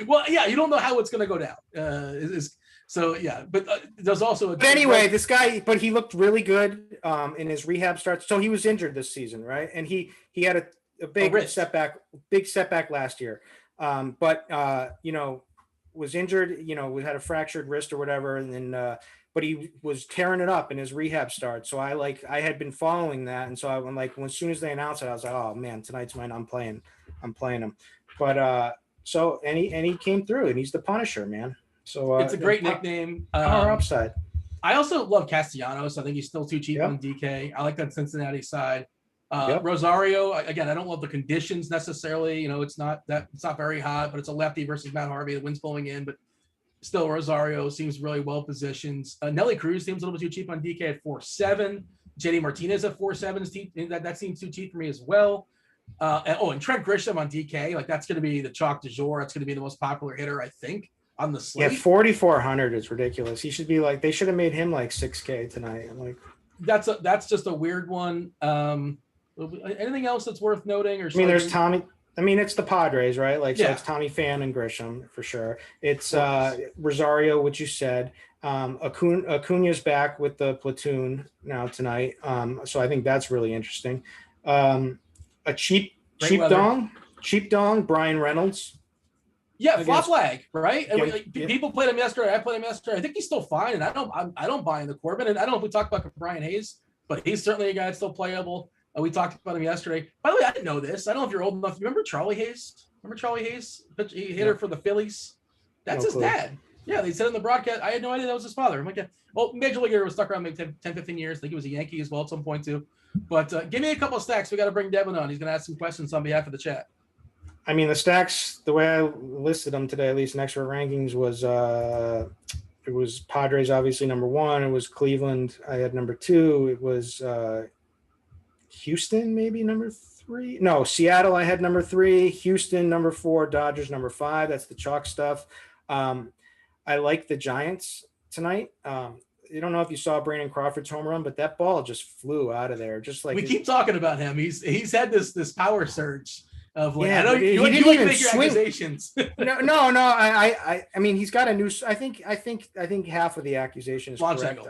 Well, yeah, you don't know how it's going to go down. So yeah, but there's also. But anyway, this guy, but he looked really good in his rehab starts. So he was injured this season, right? And he had a big setback last year. But was injured. We had a fractured wrist or whatever, and then. But he was tearing it up in his rehab start. So I had been following that. And so as soon as they announced it, I was like, oh man, tonight's mine. I'm playing him. But, and he came through, and he's the Punisher, man. So it's a great nickname. Power upside. I also love Castellanos. I think he's still too cheap on DK. I like that Cincinnati side. Rosario, again, I don't love the conditions necessarily. It's not very hot, but it's a lefty versus Matt Harvey. The wind's blowing in, but still, Rosario seems really well positioned. Nelly Cruz seems a little bit too cheap on DK at 4.7. JD Martinez at 4.7. That seems too cheap for me as well. And Trent Grisham on DK, like that's going to be the chalk du jour. That's going to be the most popular hitter, I think, on the slate. Yeah, 4,400 is ridiculous. He should be they should have made him like 6K tonight. I'm like, that's just a weird one. Anything else that's worth noting? There's Tommy. It's the Padres, right? So it's Tommy Pham and Grisham for sure. It's Rosario, which you said. Acuna's back with the platoon now tonight. So I think that's really interesting. A cheap dong, Brian Reynolds. Yeah, flop flag, right? People played him yesterday. I played him yesterday. I think he's still fine, and I don't buy in the Corbin. And I don't know if we talked about Brian Hayes, but he's certainly a guy that's still playable. We talked about him yesterday. By the way, I didn't know this. I don't know if you're old enough. Remember Charlie Hayes? He hit her for the Phillies. That's his dad. Yeah, they said in the broadcast. I had no idea that was his father. I'm like, yeah. Well, Major Leaguer was stuck around maybe 10, 15 years. I think he was a Yankee as well at some point too. But give me a couple of stacks. We got to bring Devin on. He's going to ask some questions on behalf of the chat. The stacks, the way I listed them today, at least in extra rankings, was it was Padres obviously number 1. It was Cleveland. I had number 2. It was Houston, maybe number 3. No, Seattle, I had number 3. Houston, number 4. Dodgers, number 5. That's the chalk stuff. I like the Giants tonight. I don't know if you saw Brandon Crawford's home run, but that ball just flew out of there. Just like we keep talking about him. He's had this power surge of I know you didn't even make your accusations. No. I mean, he's got a new. I think half of the accusation is correct.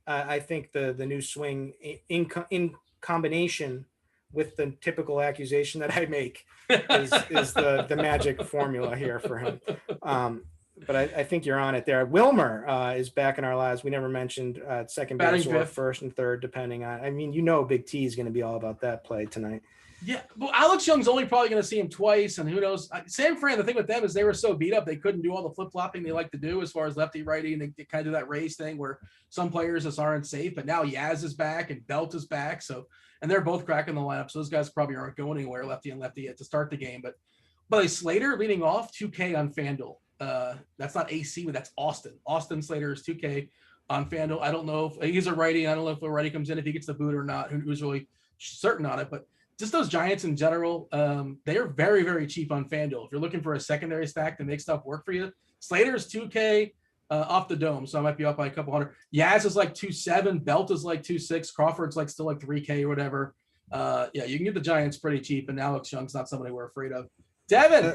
I think the new swing in combination with the typical accusation that I make is the magic formula here for him. But I think you're on it there. Wilmer is back in our lives. We never mentioned second base or first and third, depending on. Big T is going to be all about that play tonight. Yeah, well, Alex Young's only probably going to see him twice, and who knows? San Fran, the thing with them is they were so beat up, they couldn't do all the flip-flopping they like to do as far as lefty-righty, and they kind of do that race thing where some players just aren't safe, but now Yaz is back and Belt is back, and they're both cracking the lineup, so those guys probably aren't going anywhere, lefty and lefty, to start the game. But Slater leading off 2K on FanDuel. That's not AC, but that's Austin. Austin Slater is 2K on FanDuel. I don't know if he's a righty. I don't know if the righty comes in, if he gets the boot or not. Who's really certain on it? But just those Giants in general, they are very, very cheap on FanDuel. If you're looking for a secondary stack to make stuff work for you, Slater's 2K off the dome, so I might be up by a couple hundred. Yaz is like 2.7. Belt is like 2.6. Crawford's still 3K or whatever. You can get the Giants pretty cheap, and Alex Young's not somebody we're afraid of. Devin.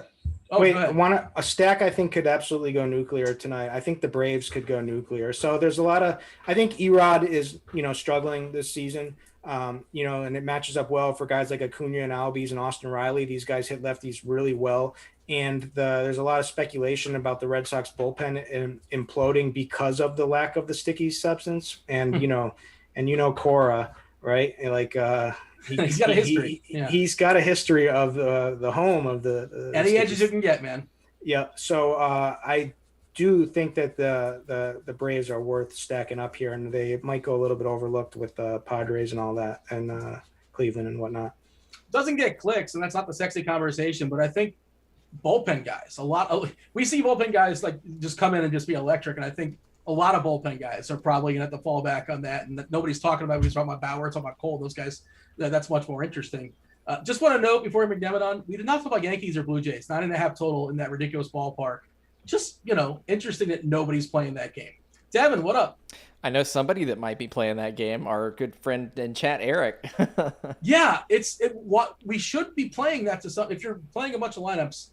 A stack I think could absolutely go nuclear tonight. I think the Braves could go nuclear. So there's a lot of, I think Erod is, struggling this season, and it matches up well for guys like Acuna and Albies and Austin Riley. These guys hit lefties really well. And there's a lot of speculation about the Red Sox bullpen imploding because of the lack of the sticky substance. And, Cora, right? He's got a history. He's got a history of the home of the any edges you can get, man. Yeah. So I do think that the Braves are worth stacking up here, and they might go a little bit overlooked with the Padres and all that, and Cleveland and whatnot. Doesn't get clicks, and that's not the sexy conversation, but I think bullpen guys, we see bullpen guys just come in and just be electric, and I think a lot of bullpen guys are probably going to have to fall back on that, and nobody's talking about. We're talking about Bauer, talking about Cole. Those guys, that's much more interesting. Just want to note before we bring Devin on, we did not talk about Yankees or Blue Jays. 9.5 total in that ridiculous ballpark. just, interesting that nobody's playing that game. Devin, what up? I know somebody that might be playing that game. Our good friend in chat, Eric. Yeah, what we should be playing that to some. If you're playing a bunch of lineups,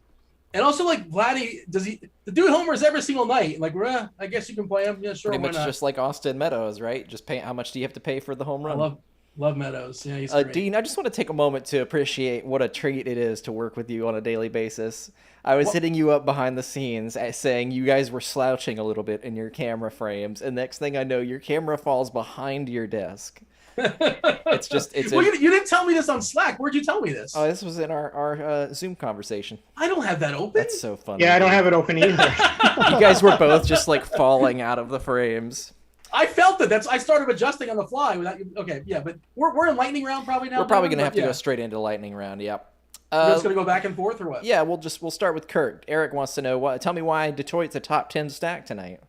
and also like Vladdy, the dude homers every single night? Like, I guess you can play him. Yeah, sure. Pretty much just like Austin Meadows, right? Just pay. How much do you have to pay for the home run? I love Meadows. Yeah, he's great. Dean, I just want to take a moment to appreciate what a treat it is to work with you on a daily basis. I was hitting you up behind the scenes saying you guys were slouching a little bit in your camera frames, and next thing I know, your camera falls behind your desk. It's well, you didn't tell me this on Slack. Where'd you tell me this? Oh, this was in our Zoom conversation. I don't have that open. That's so funny. Yeah, I don't have it open either. You guys were both just like falling out of the frames. I felt it. I started adjusting on the fly without you. Okay, yeah, but we're in lightning round probably now. We're probably gonna have to go straight into lightning round. Yep. You're just gonna go back and forth or what? Yeah, we'll start with Kirk. Eric wants to know tell me why Detroit's a top 10 stack tonight.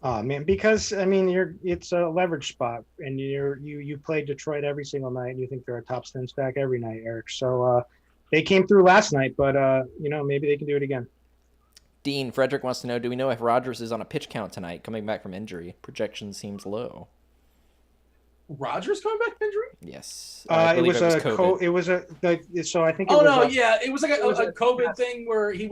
Oh man, because it's a leverage spot, and you play Detroit every single night, and you think they're a top 10 stack every night, Eric. So they came through last night, but maybe they can do it again. Dean Frederick wants to know: do we know if Rogers is on a pitch count tonight, coming back from injury? Projection seems low. Rogers coming back from injury? Yes. It was so I think. It was like a COVID thing where he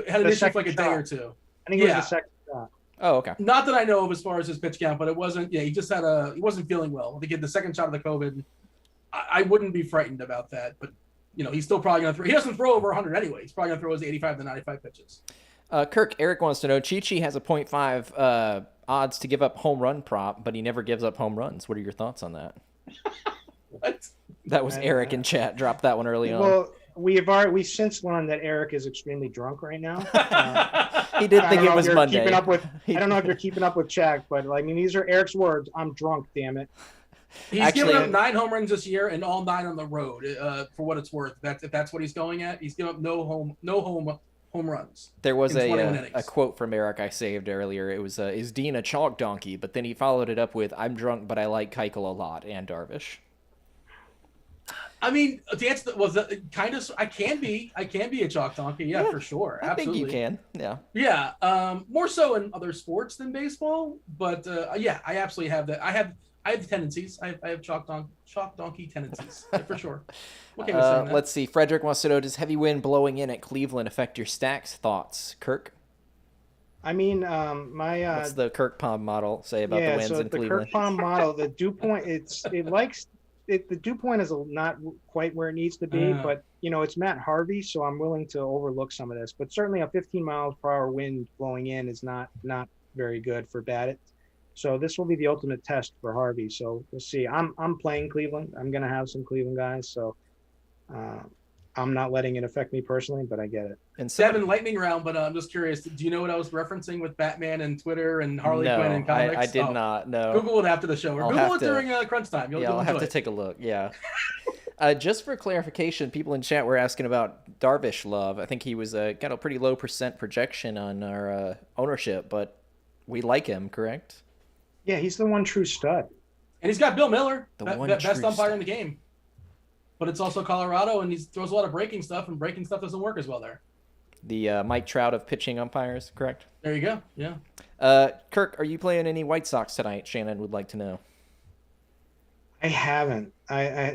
had an issue for like a day or two. I think it was the second shot. Oh, okay. Not that I know of as far as his pitch count, but it wasn't. Yeah, he just he wasn't feeling well. I think he had the second shot of the COVID. I wouldn't be frightened about that, but he's still probably going to throw. He doesn't throw over 100 anyway. He's probably going to throw his 85 to 95 pitches. Kirk, Eric wants to know: Chi-Chi has a 0.5 odds to give up home run prop, but he never gives up home runs. What are your thoughts on that? What? That was Eric in chat. Dropped that one early on. Well, we've since learned that Eric is extremely drunk right now. He did think it was Monday. I don't know if you're keeping up with Jack, but these are Eric's words. I'm drunk, damn it. He's given up 9 home runs this year, and all 9 on the road. For what it's worth, if that's what he's going at, he's given up no home runs. There was a quote from Eric I saved earlier. It was, "Is Dean a chalk donkey?" But then he followed it up with, "I'm drunk, but I like Keuchel a lot and Darvish." I mean, the answer was kind of. I can be a chalk donkey, yeah, for sure. Absolutely. I think you can, yeah. Yeah, more so in other sports than baseball, but yeah, I absolutely have that. I have tendencies. I have chalk donkey tendencies for sure. Okay, let's see. Frederick wants to know: does heavy wind blowing in at Cleveland affect your stacks? Thoughts, Kirk? I mean, what's the Kirk Palm model say about the winds in Cleveland? Yeah, so the Kirk Palm model, the dew point, the dew point is not quite where it needs to be, but it's Matt Harvey, so I'm willing to overlook some of this. But certainly a 15 miles per hour wind blowing in is not very good for Baddett. So this will be the ultimate test for Harvey. So we'll see. I'm playing Cleveland. I'm gonna have some Cleveland guys. So I'm not letting it affect me personally, but I get it. And 7 lightning round, but I'm just curious. Do you know what I was referencing with Batman and Twitter and Harley Quinn and comics? I did not. No. Google it after the show, or Google it during crunch time. I'll have to take a look. Yeah. Just for clarification, people in chat were asking about Darvish love. I think he was got a pretty low % projection on our ownership, but we like him, correct? Yeah, he's the one true stud. And he's got Bill Miller, the best umpire in the game. But it's also Colorado, and he throws a lot of breaking stuff, and breaking stuff doesn't work as well there. The Mike Trout of pitching umpires, correct? There you go, yeah. Kirk, are you playing any White Sox tonight? Shannon would like to know. I haven't. I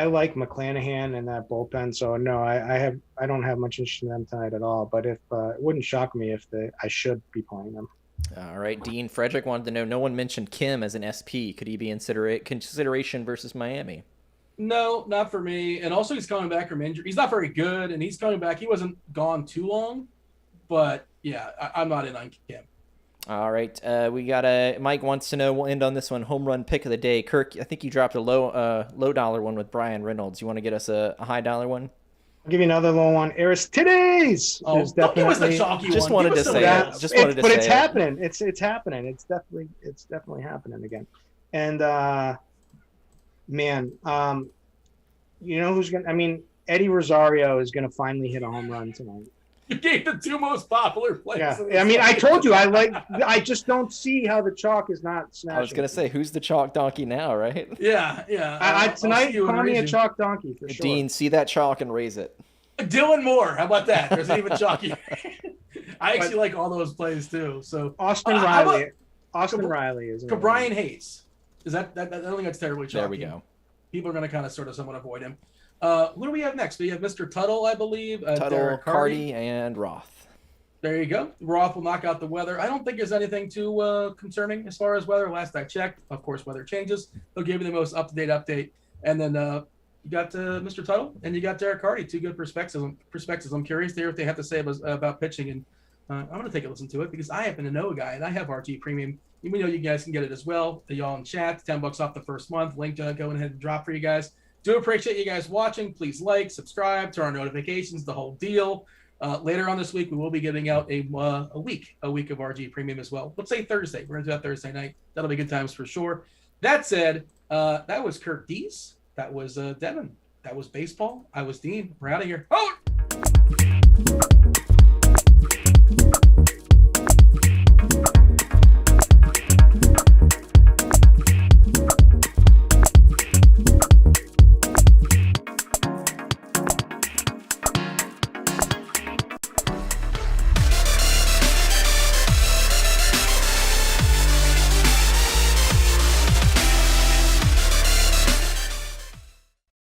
like McClanahan and that bullpen, so no, I don't have much interest in them tonight at all. But if it wouldn't shock me if I should be playing them. All right, Dean Frederick wanted to know. No one mentioned Kim as an SP. Could he be consideration versus Miami? No, not for me. And also, he's coming back from injury. He's not very good, and he's coming back. He wasn't gone too long, but yeah, I'm not in on Kim. All right, we got Mike wants to know. We'll end on this one. Home run pick of the day, Kirk. I think you dropped a low dollar one with Brian Reynolds. You want to get us a high dollar one? I'll give you another low one. Aristides. Oh, don't give us the chalky one. Just wanted to say it. But it's happening. It's happening. It's definitely happening again. And man, you know who's gonna? I mean, Eddie Rosario is gonna finally hit a home run tonight. You gave the 2 most popular players. Yeah, I mean, I told you I just don't see how the chalk is not smashing. I was gonna say, who's the chalk donkey now, right? Yeah. Tonight, call me a chalk donkey for sure. Dean, see that chalk and raise it. Dylan Moore, how about that? There's even chalky. I actually like all those plays too. So Austin Riley. Austin Riley is Brian Hayes. Is that I don't think that's terribly shocking. There we go. People are going to kind of sort of somewhat avoid him. Who do we have next? We have Mr. Tuttle, I believe. Tuttle, Carty, and Roth. There you go. Roth will knock out the weather. I don't think there's anything too concerning as far as weather. Last I checked, of course, weather changes. They'll give you the most up-to-date update. And then you got Mr. Tuttle and you got Derek Carty. Two good perspectives. I'm curious to hear what they have to say about pitching. And I'm going to take a listen to it because I happen to know a guy and I have RG Premium. We know you guys can get it as well. Y'all in chat, $10 off the first month. Link going ahead and drop for you guys. Do appreciate you guys watching. Please like, subscribe, turn on notifications, the whole deal. Later on this week, we will be giving out a week of RG Premium as well. Let's say Thursday. We're going to do that Thursday night. That'll be good times for sure. That said, that was Kurt Dees. That was Devin. That was baseball. I was Dean. We're out of here. Oh!